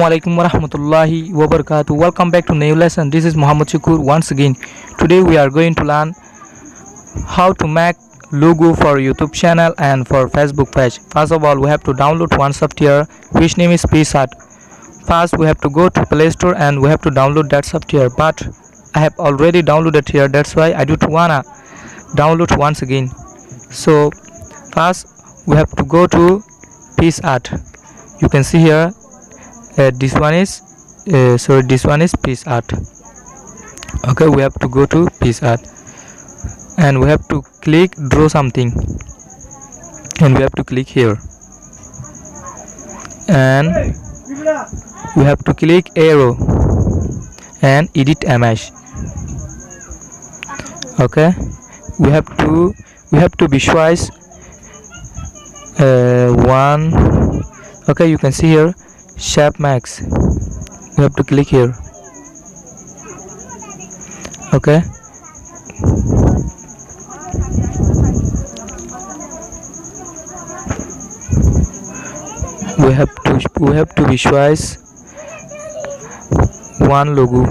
Assalamualaikum warahmatullahi wabarakatuh. Welcome back to new lesson. This is Muhammad Shakur once again. Today we are going to learn how to make logo for YouTube channel and for Facebook page. First of all, we have to download one software which name is PSAT. First, we have to go to Play Store and we have to download that software. But I have already downloaded here. That's why I don't wanna download once again. So first, we have to go to PSAT. You can see here. This one is PSAT. Okay, we have to go to PSAT and we have to click draw something and we have to click here and we have to click arrow and edit image. Okay, we have to visualize one. Okay, you can see here shape max. We have to click here. Okay, we have to visualize one logo.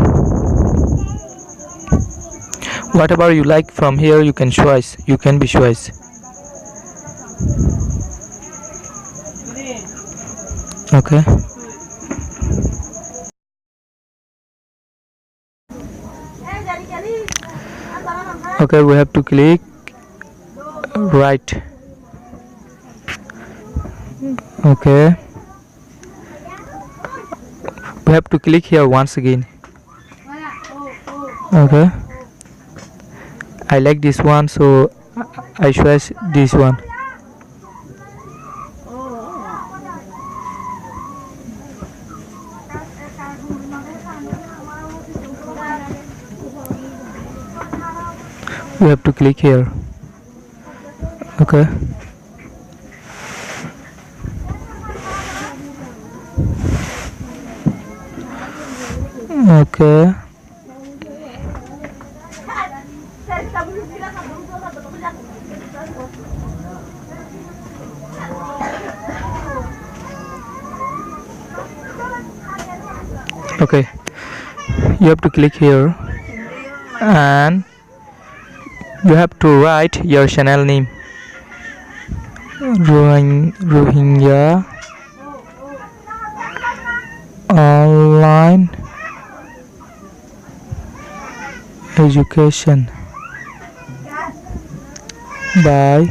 Whatever you like from here, you can visualize. Okay. Okay, we have to click right. Okay, we have to click here once again. Okay, I like this one, so I choose this one. We have to click here. Okay, okay, okay, you have to click here and you have to write your channel name. Rohingya online education by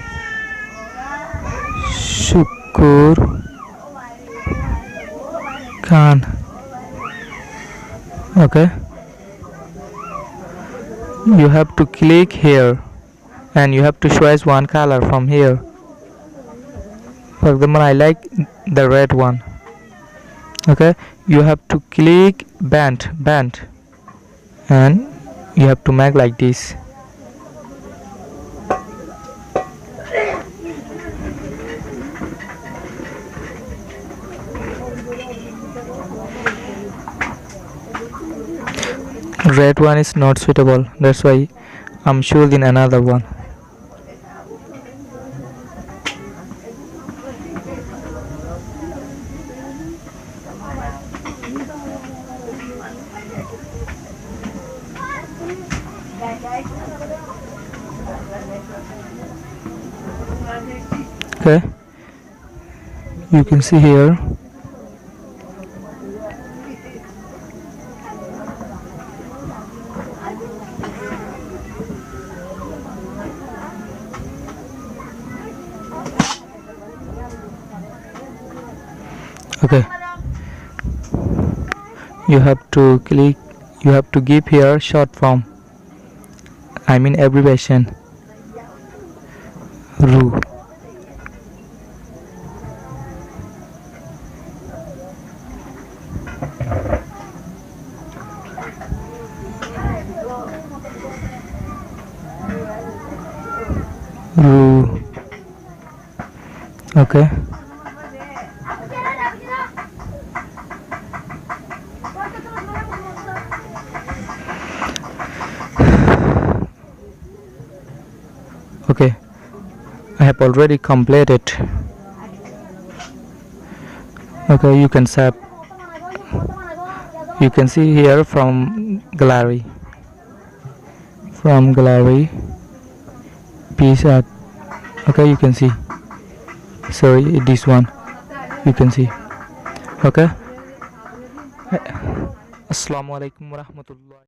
Shakur Khan. Okay, you have to click here and you have to choose one color from here. For example, I like the red one. Okay, you have to click band and you have to make like this. Red one is not suitable, that's why I'm choosing another one. Okay, you can see here. Okay, you have to click, you have to give here short form, I mean abbreviation. ROE. ROE. Okay, okay, I have already completed. Okay, you can save. You can see here from gallery, piece art. Okay, you can see. So this one you can see. Okay. Assalamualaikum warahmatullahi.